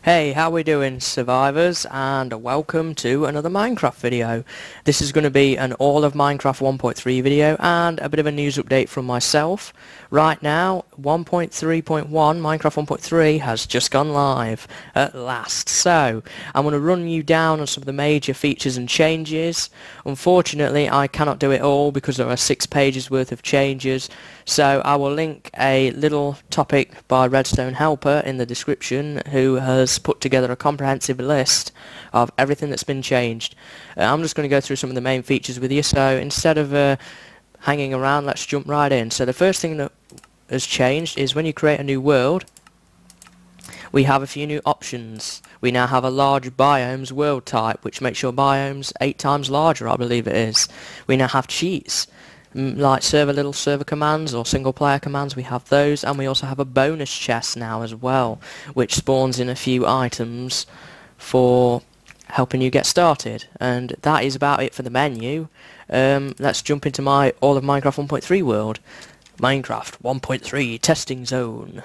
Hey, how we doing, survivors, and welcome to another Minecraft video. This is going to be an all of Minecraft 1.3 video and a bit of a news update from myself. Right now, 1.3.1 Minecraft 1.3 has just gone live at last. So, I'm going to run you down on some of the major features and changes. Unfortunately, I cannot do it all because there are 6 pages worth of changes. So I will link a little topic by Redstone Helper in the description, who has put together a comprehensive list of everything that's been changed. I'm just going to go through some of the main features with you, so instead of hanging around, let's jump right in. So the first thing that has changed is when you create a new world, we have a few new options. We now have a large biomes world type, which makes your biomes 8 times larger, I believe it is. We now have cheats, like little server commands or single player commands. We have those, and we also have a bonus chest now as well, which spawns in a few items for helping you get started. And that is about it for the menu. Let's jump into my all of Minecraft 1.3 world. Minecraft 1.3 testing zone.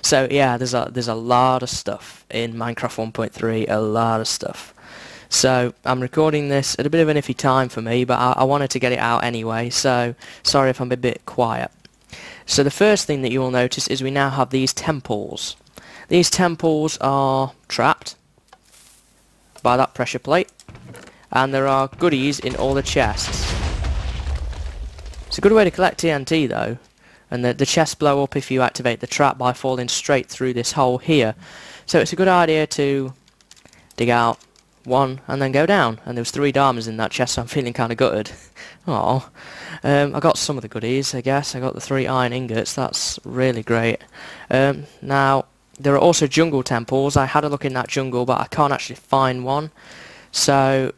So yeah, there's a lot of stuff in Minecraft 1.3, a lot of stuff. So I'm recording this at a bit of an iffy time for me, but I wanted to get it out anyway, so sorry if I'm a bit quiet. So the first thing that you will notice is we now have these temples. These temples are trapped by that pressure plate, and there are goodies in all the chests. It's a good way to collect TNT though, and the chests blow up if you activate the trap by falling straight through this hole here. So it's a good idea to dig out one and then go down, and there was 3 diamonds in that chest, so I'm feeling kind of gutted. Oh, I got some of the goodies, I guess. I got the 3 iron ingots. That's really great. Now there are also jungle temples. I had a look in that jungle, but I can't actually find one. So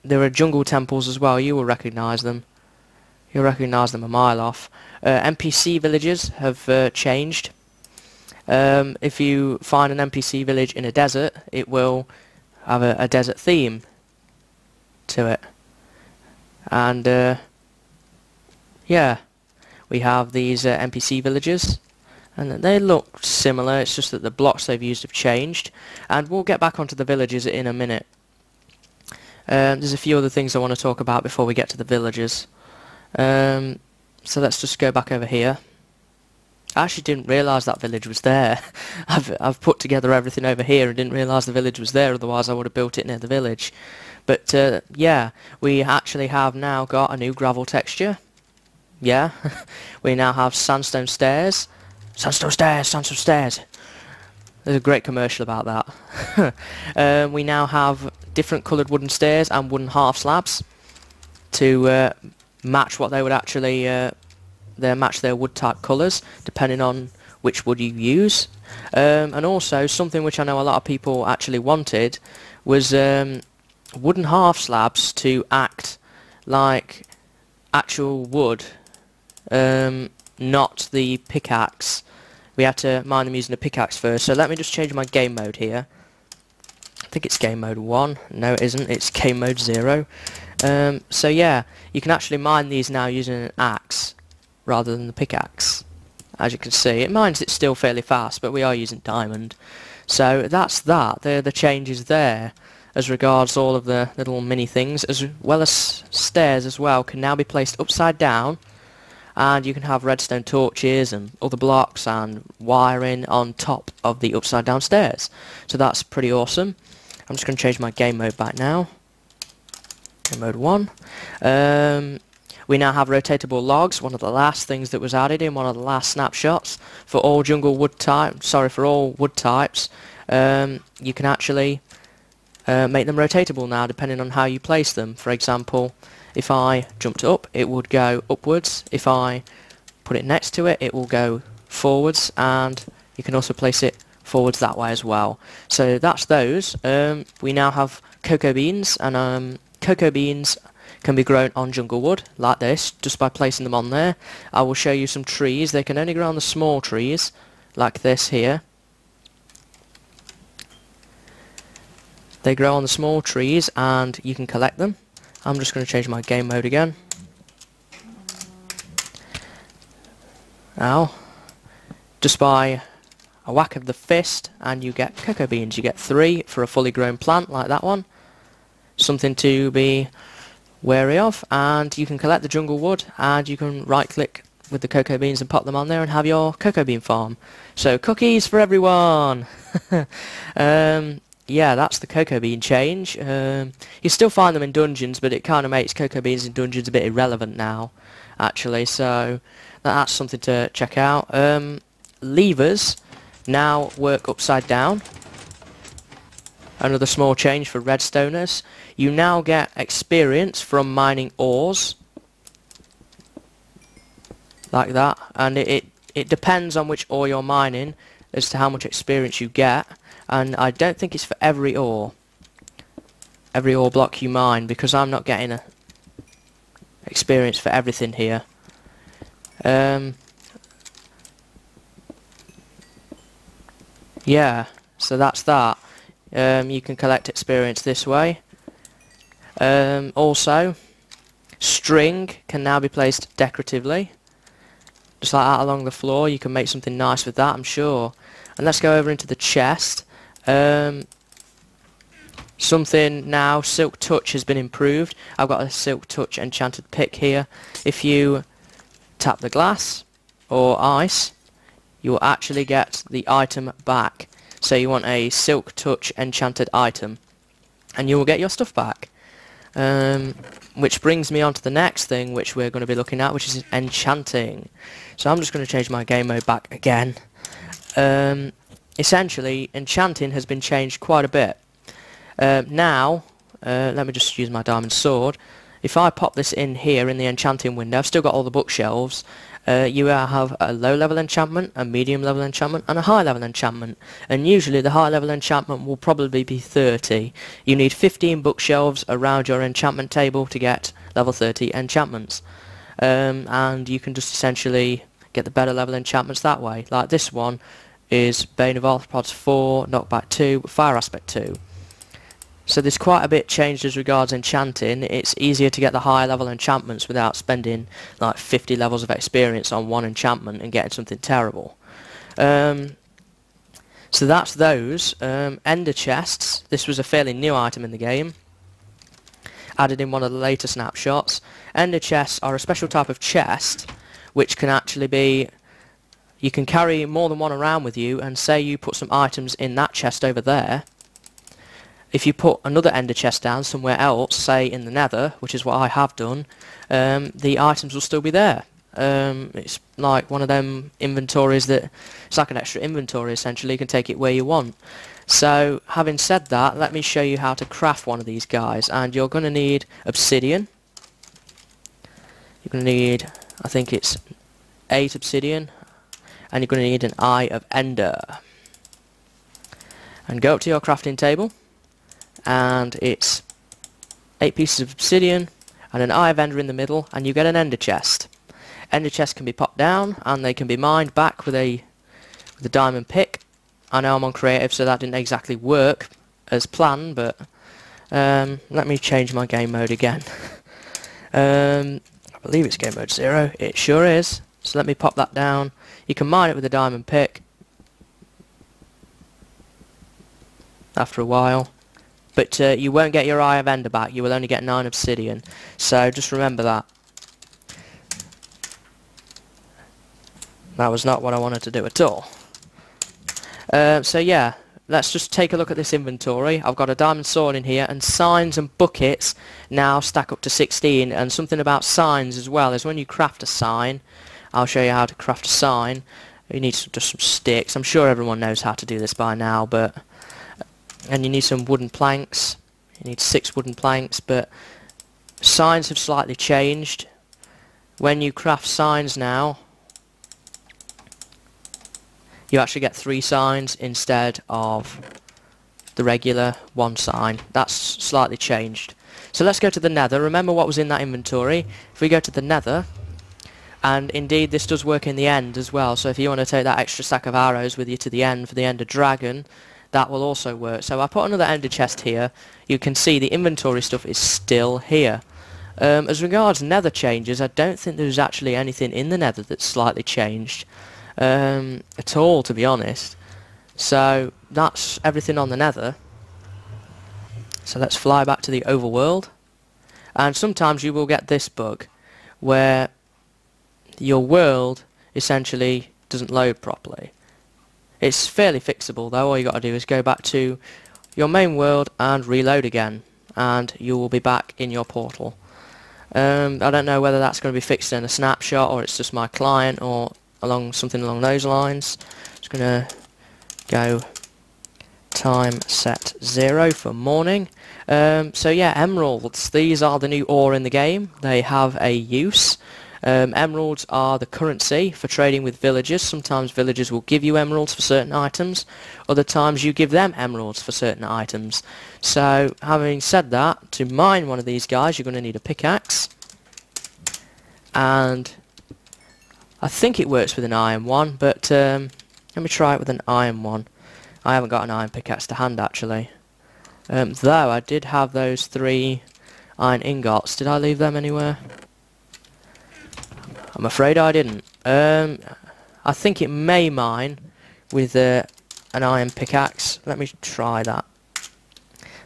there are jungle temples as well. You will recognise them. You'll recognise them a mile off. NPC villages have changed. If you find an NPC village in a desert, it will have a desert theme to it. And yeah, we have these NPC villages, and they look similar. It's just that the blocks they've used have changed, and we'll get back onto the villages in a minute. There's a few other things I want to talk about before we get to the villages. So let's just go back over here. I actually didn't realise that village was there. I've put together everything over here and didn't realise the village was there, otherwise I would have built it near the village. But yeah, we actually have now got a new gravel texture. Yeah, we now have sandstone stairs. Sandstone stairs, sandstone stairs. There's a great commercial about that. We now have different coloured wooden stairs and wooden half slabs to match what they would actually they match their wood type colours depending on which wood you use. And also something which I know a lot of people actually wanted was wooden half slabs to act like actual wood, not the pickaxe. We had to mine them using a pickaxe first. So let me just change my game mode here. I think it's game mode 1. No, it isn't. It's game mode 0. So yeah, you can actually mine these now using an axe rather than the pickaxe. As you can see, it mines it still fairly fast, but we are using diamond. So that's that. The changes there as regards all of the little mini things, as well as stairs as well, can now be placed upside down, and you can have redstone torches and other blocks and wiring on top of the upside down stairs. So that's pretty awesome. I'm just going to change my game mode back now. Game mode 1. We now have rotatable logs, one of the last things that was added in one of the last snapshots for all wood types. You can actually make them rotatable now depending on how you place them. For example, if I jumped up, it would go upwards. If I put it next to it, it will go forwards, and you can also place it forwards that way as well. So that's those. We now have cocoa beans, and cocoa beans can be grown on jungle wood like this just by placing them on there. I will show you some trees. They can only grow on the small trees like this here. They grow on the small trees and you can collect them. I'm just going to change my game mode again. Now, just by a whack of the fist and you get cocoa beans. You get 3 for a fully grown plant like that one. Something to be wary of. And you can collect the jungle wood and you can right click with the cocoa beans and pop them on there and have your cocoa bean farm. So cookies for everyone! Yeah, that's the cocoa bean change. You still find them in dungeons, but it kind of makes cocoa beans in dungeons a bit irrelevant now, actually, so that's something to check out. Levers now work upside down. Another small change for redstoners. You now get experience from mining ores, like that, and it depends on which ore you're mining as to how much experience you get. And I don't think it's for every ore block you mine, because I'm not getting a experience for everything here. Yeah, so that's that. You can collect experience this way. Also, string can now be placed decoratively, just like that along the floor. You can make something nice with that, I'm sure. And let's go over into the chest. Something now, Silk Touch has been improved. I've got a Silk Touch enchanted pick here. If you tap the glass or ice, you will actually get the item back. So you want a Silk Touch enchanted item and you will get your stuff back. Which brings me on to the next thing which we're going to be looking at, which is enchanting. So I'm just going to change my game mode back again. Essentially, enchanting has been changed quite a bit. Now, let me just use my diamond sword. If I pop this in here in the enchanting window, I've still got all the bookshelves. You have a low level enchantment, a medium level enchantment and a high level enchantment, and usually the high level enchantment will probably be 30. You need 15 bookshelves around your enchantment table to get level 30 enchantments, and you can just essentially get the better level enchantments that way. Like this one is Bane of Arthropods 4, Knockback 2, Fire Aspect 2. So there's quite a bit changed as regards enchanting. It's easier to get the higher level enchantments without spending like 50 levels of experience on one enchantment and getting something terrible. So that's those. Ender chests. This was a fairly new item in the game, added in one of the later snapshots. Ender chests are a special type of chest which can actually be, you can carry more than one around with you, and say you put some items in that chest over there. If you put another ender chest down somewhere else, say in the nether, which is what I have done, the items will still be there. It's like one of them inventories that, it's like an extra inventory essentially, you can take it where you want. So, having said that, let me show you how to craft one of these guys, and you're going to need obsidian. You're going to need, I think it's 8 obsidian, and you're going to need an Eye of Ender. And go up to your crafting table, and it's 8 pieces of obsidian and an Eye of Ender in the middle, and you get an ender chest. Ender chests can be popped down and they can be mined back with a diamond pick. I know I'm on creative, so that didn't exactly work as planned, but let me change my game mode again. I believe it's game mode 0. It sure is. So let me pop that down. You can mine it with a diamond pick after a while, but you won't get your Eye of Ender back. You will only get 9 obsidian, so just remember that. That was not what I wanted to do at all. So yeah, let's just take a look at this inventory. I've got a diamond sword in here, and signs and buckets now stack up to 16, and something about signs as well is when you craft a sign, I'll show you how to craft a sign. You need just some sticks. I'm sure everyone knows how to do this by now, but and you need some wooden planks. You need 6 wooden planks, but signs have slightly changed. When you craft signs now, you actually get 3 signs instead of the regular 1 sign. That's slightly changed. So let's go to the nether. Remember what was in that inventory. If we go to the nether, and indeed this does work in the end as well, so if you want to take that extra stack of arrows with you to the end for the ender dragon, that will also work. So I put another ender chest here. You can see the inventory stuff is still here. As regards nether changes, I don't think there's actually anything in the nether that's slightly changed at all, to be honest. So that's everything on the Nether. So let's fly back to the overworld. And sometimes you will get this bug where your world essentially doesn't load properly. It's fairly fixable though. All you got to do is go back to your main world and reload again, and you will be back in your portal. I don't know whether that's going to be fixed in a snapshot or it's just my client or something along those lines. Just going to go time set 0 for morning. So yeah, emeralds. These are the new ore in the game. They have a use. Emeralds are the currency for trading with villagers. Sometimes villagers will give you emeralds for certain items. Other times you give them emeralds for certain items. So having said that, to mine one of these guys you're going to need a pickaxe. And I think it works with an iron one, but let me try it with an iron one. I haven't got an iron pickaxe to hand actually. Though I did have those 3 iron ingots. Did I leave them anywhere? I'm afraid I didn't. I think it may mine with an iron pickaxe. Let me try that.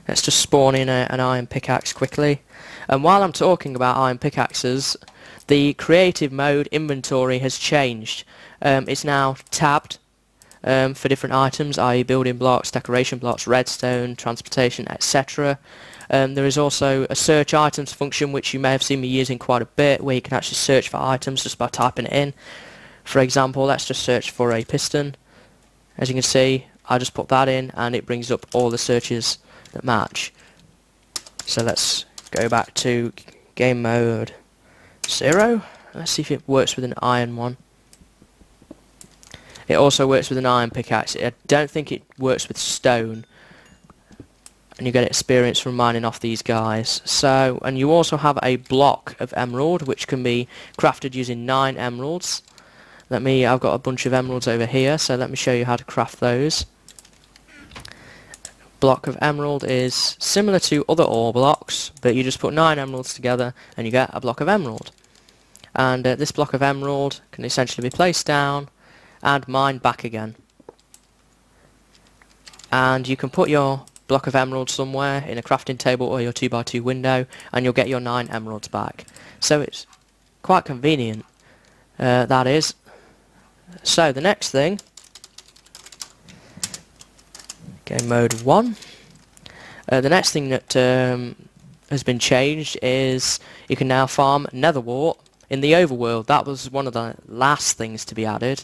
Let's just spawn in an iron pickaxe quickly. And while I'm talking about iron pickaxes, the creative mode inventory has changed. It's now tabbed for different items, i.e. building blocks, decoration blocks, redstone, transportation, etc. There is also a search items function which you may have seen me using quite a bit, where you can actually search for items just by typing it in. For example, let's just search for a piston. As you can see, I just put that in and it brings up all the searches that match. So let's go back to game mode 0. Let's see if it works with an iron one. It also works with an iron pickaxe. I don't think it works with stone. And you get experience from mining off these guys. So, and you also have a block of emerald which can be crafted using 9 emeralds. I've got a bunch of emeralds over here, so let me show you how to craft those. Block of emerald is similar to other ore blocks, but you just put 9 emeralds together and you get a block of emerald. And this block of emerald can essentially be placed down and mined back again. And you can put your block of emeralds somewhere in a crafting table or your 2x2 window and you'll get your 9 emeralds back. So it's quite convenient, that is. So the next thing, game mode 1, the next thing that has been changed is you can now farm nether wart in the overworld. That was one of the last things to be added.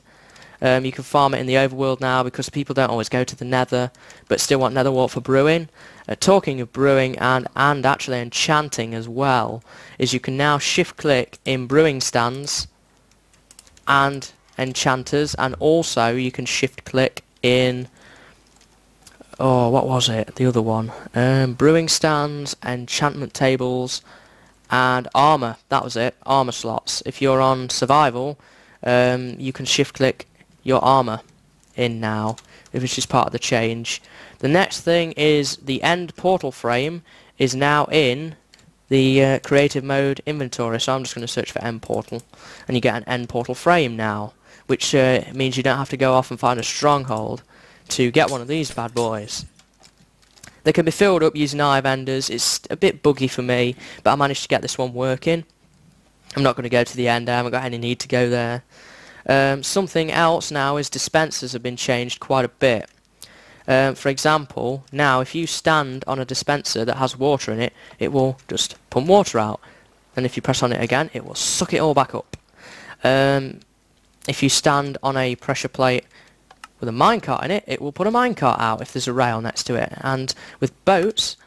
You can farm it in the overworld now because people don't always go to the nether but still want nether wart for brewing. Talking of brewing and actually enchanting as well, is you can now shift click in brewing stands and enchanters, and also you can shift click in, oh what was it, the other one, brewing stands, enchantment tables and armor. That was it, armor slots. If you're on survival, you can shift click your armor in now, which is part of the change. The next thing is the end portal frame is now in the creative mode inventory, so I'm just going to search for end portal and you get an end portal frame now, which means you don't have to go off and find a stronghold to get one of these bad boys. They can be filled up using eye vendors. It's a bit buggy for me, but I managed to get this one working. I'm not going to go to the end, I haven't got any need to go there. Something else now is dispensers have been changed quite a bit. For example, now if you stand on a dispenser that has water in it, it will just pump water out. And if you press on it again, it will suck it all back up. If you stand on a pressure plate with a minecart in it, it will put a minecart out if there's a rail next to it. And with boats,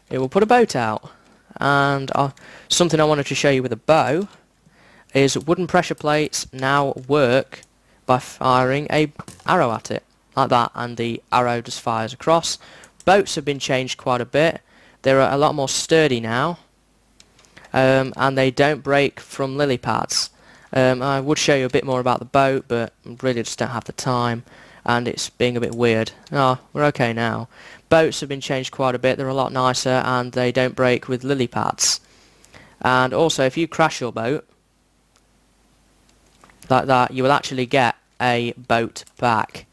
it will put a boat out. And something I wanted to show you with a bow is wooden pressure plates now work by firing a arrow at it, like that, and the arrow just fires across. Boats have been changed quite a bit. They're a lot more sturdy now, and they don't break from lily pads. I would show you a bit more about the boat, but really just don't have the time, and it's being a bit weird. Oh, we're okay now. Boats have been changed quite a bit. They're a lot nicer, and they don't break with lily pads. And also, if you crash your boat like that, you will actually get a boat back.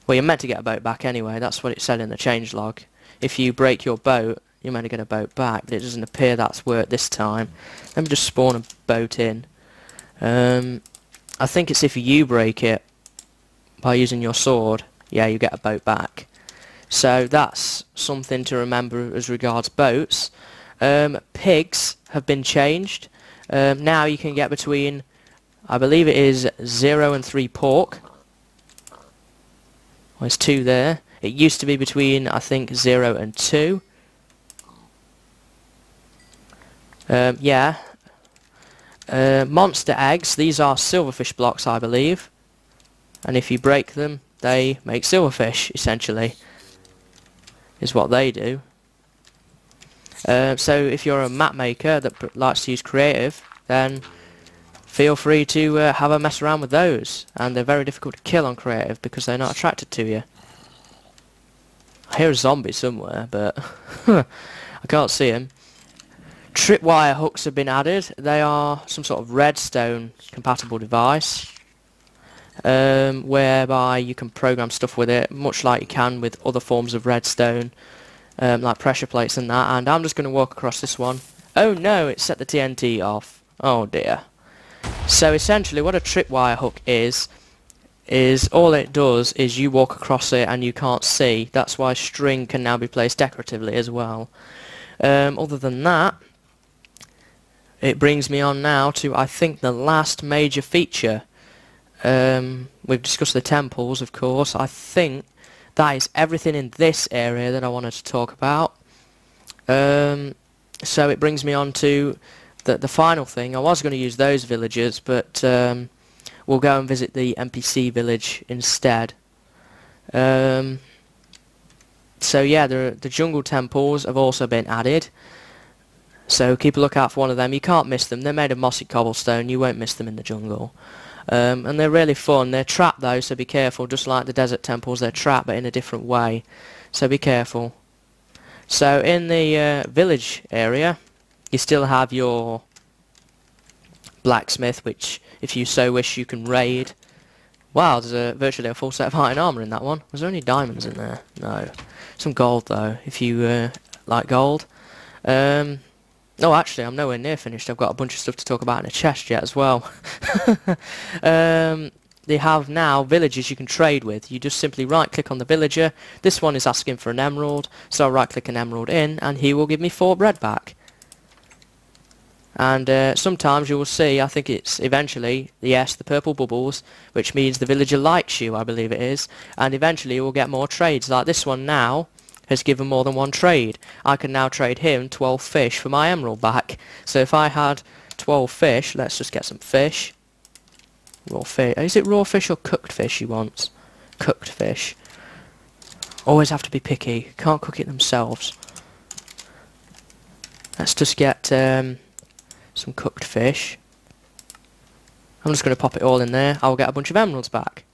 Well, you're meant to get a boat back anyway, that's what it said in the changelog. If you break your boat, you're meant to get a boat back, but it doesn't appear that's worked this time. Let me just spawn a boat in. I think it's if you break it by using your sword, yeah, you get a boat back. So that's something to remember as regards boats. Pigs have been changed. Now you can get between, I believe it is 0 and 3 pork. Well, there's 2 there. It used to be between, I think, 0 and 2. Yeah. Monster eggs, these are silverfish blocks, I believe. And if you break them, they make silverfish, essentially. Is what they do. So if you're a map maker that likes to use creative, then feel free to have a mess around with those. And they're very difficult to kill on creative because they're not attracted to you. I hear a zombie somewhere, but I can't see him. Tripwire hooks have been added. They are some sort of redstone compatible device. Whereby you can program stuff with it, much like you can with other forms of redstone, like pressure plates and that. And I'm just going to walk across this one. Oh no, it set the TNT off. Oh dear. So essentially what a tripwire hook is all it does is you walk across it and you can't see. That's why string can now be placed decoratively as well. Other than that, it brings me on now to, I think, the last major feature. We've discussed the temples, of course. I think that is everything in this area that I wanted to talk about. So it brings me on to the final thing. I was going to use those villagers, but we'll go and visit the NPC village instead. So yeah, the jungle temples have also been added. So keep a lookout for one of them. You can't miss them. They're made of mossy cobblestone. You won't miss them in the jungle. And they're really fun. They're trapped though, so be careful. Just like the desert temples, they're trapped but in a different way. So be careful. So in the village area, you still have your blacksmith, which if you so wish you can raid. Wow, there's virtually a full set of iron armour in that one. Was there any diamonds in there? No. Some gold though, if you like gold. No, actually, I'm nowhere near finished. I've got a bunch of stuff to talk about in a chest yet as well. They have now villages you can trade with. You just simply right-click on the villager. This one is asking for an emerald, so I'll right-click an emerald in, and he will give me 4 bread back. And sometimes you will see, I think it's eventually, yes, the purple bubbles, which means the villager likes you, I believe it is, and eventually you will get more trades. Like this one now has given more than 1 trade. I can now trade him 12 fish for my emerald back. So if I had 12 fish, let's just get some fish. Raw fish. Is it raw fish or cooked fish you want? Cooked fish. Always have to be picky. Can't cook it themselves. Let's just get some cooked fish. I'm just going to pop it all in there. I'll get a bunch of emeralds back.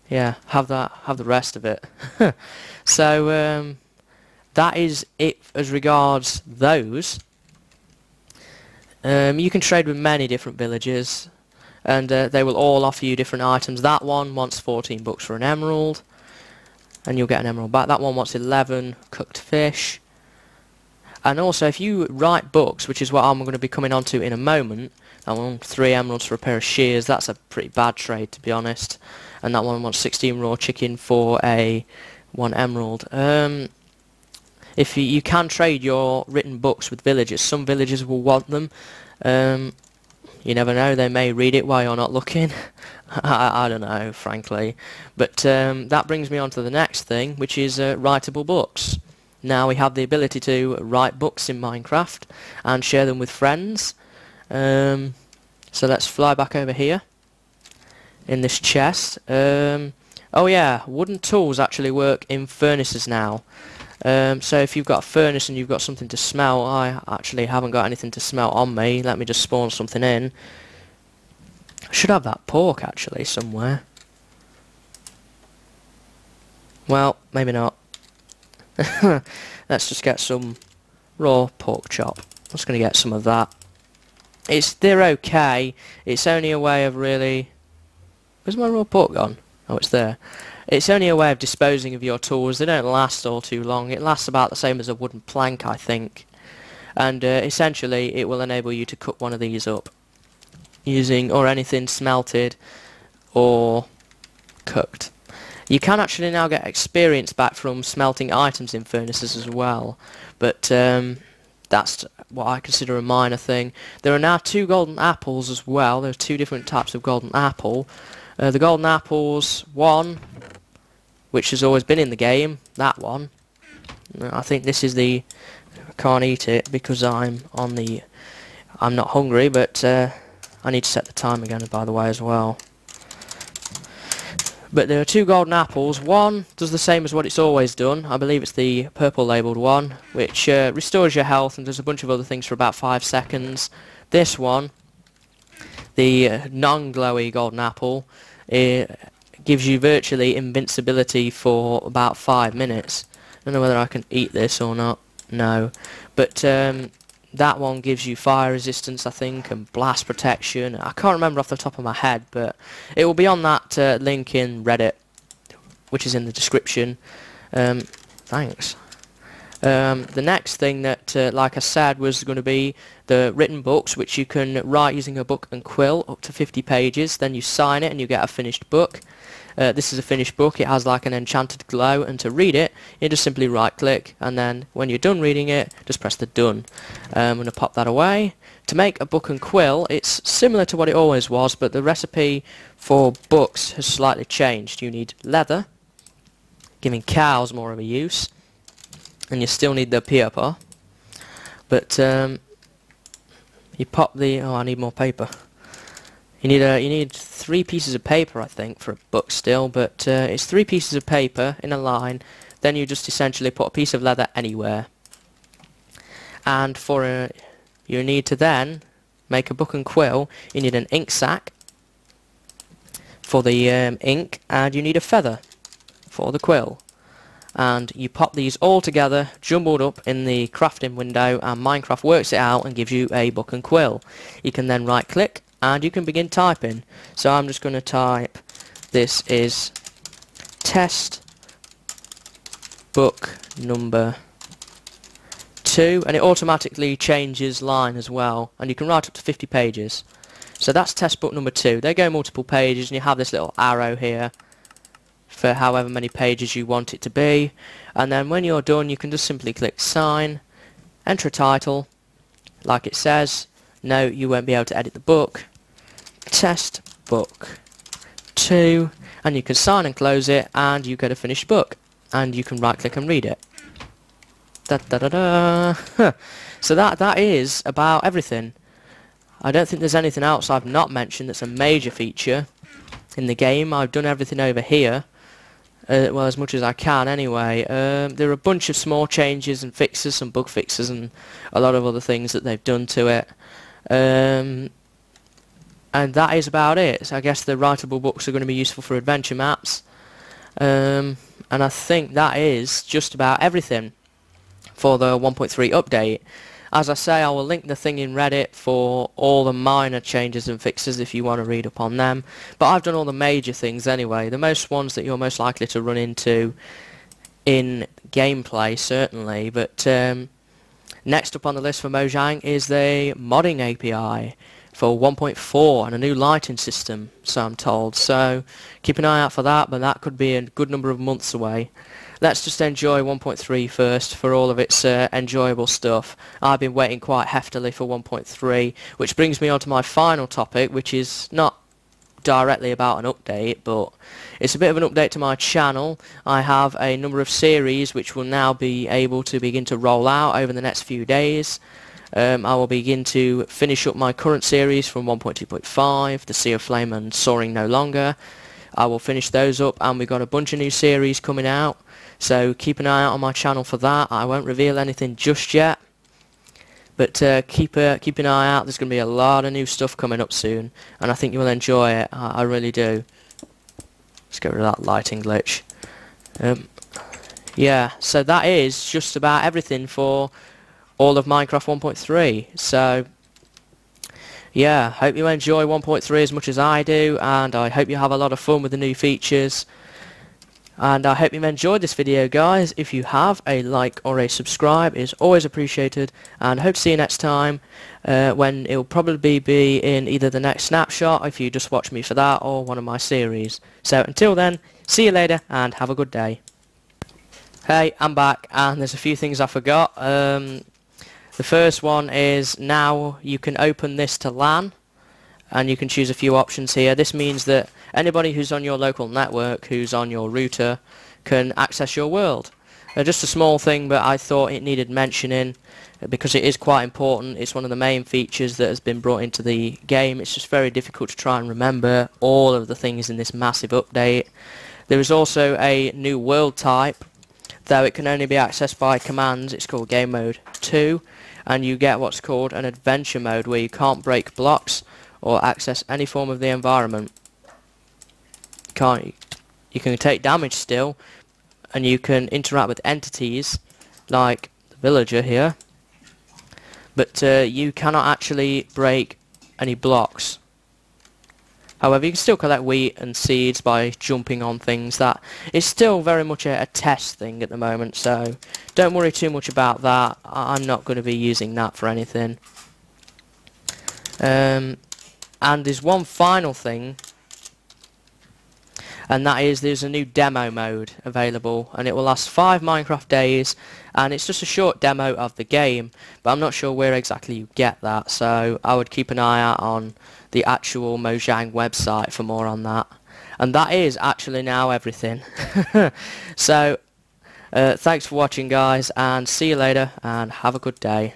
Yeah, have that. Have the rest of it. So that is it as regards those. You can trade with many different villages, and they will all offer you different items. That one wants 14 bucks for an emerald, and you'll get an emerald back. That one wants 11 cooked fish. And also, if you write books, which is what I'm going to be coming on to in a moment, that one 3 emeralds for a pair of shears. That's a pretty bad trade, to be honest. And that one wants 16 raw chicken for a 1 emerald. If you can trade your written books with villagers, some villagers will want them. You never know, they may read it while you're not looking. I don't know, frankly. But that brings me on to the next thing, which is writable books. Now we have the ability to write books in Minecraft and share them with friends. So let's fly back over here in this chest. Oh yeah, wooden tools actually work in furnaces now. So if you've got a furnace and you've got something to smelt, I actually haven't got anything to smelt on me. Let me just spawn something in. I should have that pork actually somewhere. Well, maybe not. Let's just get some raw pork chop. I'm just going to get some of that. They're okay. It's only a way of really... Where's my raw pork gone? Oh, it's there. It's only a way of disposing of your tools. They don't last all too long. It lasts about the same as a wooden plank, I think. And essentially it will enable you to cook one of these up using or anything smelted or cooked. You can actually now get experience back from smelting items in furnaces as well, but that's what I consider a minor thing. There are now 2 golden apples as well. There's 2 different types of golden apple. The golden apples, one which has always been in the game, that one. I think this is the... I can't eat it because I'm not hungry, but I need to set the time again, by the way, as well. But there are 2 golden apples. One does the same as what it's always done. I believe it's the purple labelled one, which restores your health and does a bunch of other things for about 5 seconds. This one, the non-glowy golden apple, gives you virtually invincibility for about 5 minutes. I don't know whether I can eat this or not. No. But that one gives you fire resistance, I think, and blast protection. I can't remember off the top of my head, but it will be on that link in Reddit, which is in the description. Thanks. The next thing that, like I said, was going to be the written books, which you can write using a book and quill up to 50 pages. Then you sign it and you get a finished book. This is a finished book. It has like an enchanted glow, and to read it, you just simply right click, and then when you're done reading it, just press the done. I'm going to pop that away. To make a book and quill, it's similar to what it always was, but the recipe for books has slightly changed. You need leather, giving cows more of a use, and you still need the paper, but you pop the... oh, I need more paper. You need 3 pieces of paper, I think, for a book still, but it's 3 pieces of paper in a line. Then you just essentially put a piece of leather anywhere, and for you need to then make a book and quill. You need an ink sac for the ink, and you need a feather for the quill. And you pop these all together, jumbled up in the crafting window, and Minecraft works it out and gives you a book and quill. You can then right click and you can begin typing. So I'm just going to type, this is test book number 2, and it automatically changes line as well, and you can write up to 50 pages. So that's test book number 2. They go multiple pages, and you have this little arrow here for however many pages you want it to be, and then when you're done you can just simply click sign, enter a title like it says. No, you won't be able to edit the book. Test book 2, and you can sign and close it, and you get a finished book, and you can right click and read it. Da da da da. So that is about everything. I don't think there's anything else I've not mentioned that's a major feature in the game. I've done everything over here. Well, as much as I can anyway. There are a bunch of small changes and fixes, some bug fixes, and a lot of other things that they've done to it. And that is about it. So I guess the writable books are going to be useful for adventure maps. And I think that is just about everything for the 1.3 update. As I say, I will link the thing in Reddit for all the minor changes and fixes if you want to read up on them. But I've done all the major things anyway. The most ones that you're most likely to run into in gameplay, certainly. But next up on the list for Mojang is the modding API for 1.4 and a new lighting system, so I'm told. So keep an eye out for that, but that could be a good number of months away. Let's just enjoy 1.3 first for all of its enjoyable stuff. I've been waiting quite heftily for 1.3, which brings me on to my final topic, which is not directly about an update, but it's a bit of an update to my channel. I have a number of series which will now be able to begin to roll out over the next few days. I will begin to finish up my current series from 1.2.5, The Sea of Flame and Soaring No Longer. I will finish those up, and we've got a bunch of new series coming out, so keep an eye out on my channel for that. I won't reveal anything just yet, but keep an eye out. There's going to be a lot of new stuff coming up soon, and I think you will enjoy it. I really do. Let's get rid of that lighting glitch. Yeah, so that is just about everything for all of Minecraft 1.3. So yeah, hope you enjoy 1.3 as much as I do, and I hope you have a lot of fun with the new features. And I hope you've enjoyed this video, guys. If you have, a like or a subscribe is always appreciated, and hope to see you next time, when it will probably be in either the next snapshot if you just watch me for that, or one of my series. So until then, see you later and have a good day. Hey, I'm back, and there's a few things I forgot. The first one is now you can open this to LAN, and you can choose a few options here. This means that anybody who's on your local network, who's on your router, can access your world. Just a small thing, but I thought it needed mentioning because it is quite important. It's one of the main features that has been brought into the game. It's just very difficult to try and remember all of the things in this massive update. There is also a new world type, though it can only be accessed by commands. It's called Game Mode 2, and you get what's called an Adventure Mode, where you can't break blocks or access any form of the environment. You can take damage still, and you can interact with entities like the villager here, but you cannot actually break any blocks. However, you can still collect wheat and seeds by jumping on things. That is still very much a test thing at the moment, so don't worry too much about that. I'm not going to be using that for anything. And there's one final thing, and that is there's a new demo mode available, and it will last 5 Minecraft days, and it's just a short demo of the game, but I'm not sure where exactly you get that, so I would keep an eye out on the actual Mojang website for more on that. And that is actually now everything. So thanks for watching, guys, and see you later, and have a good day.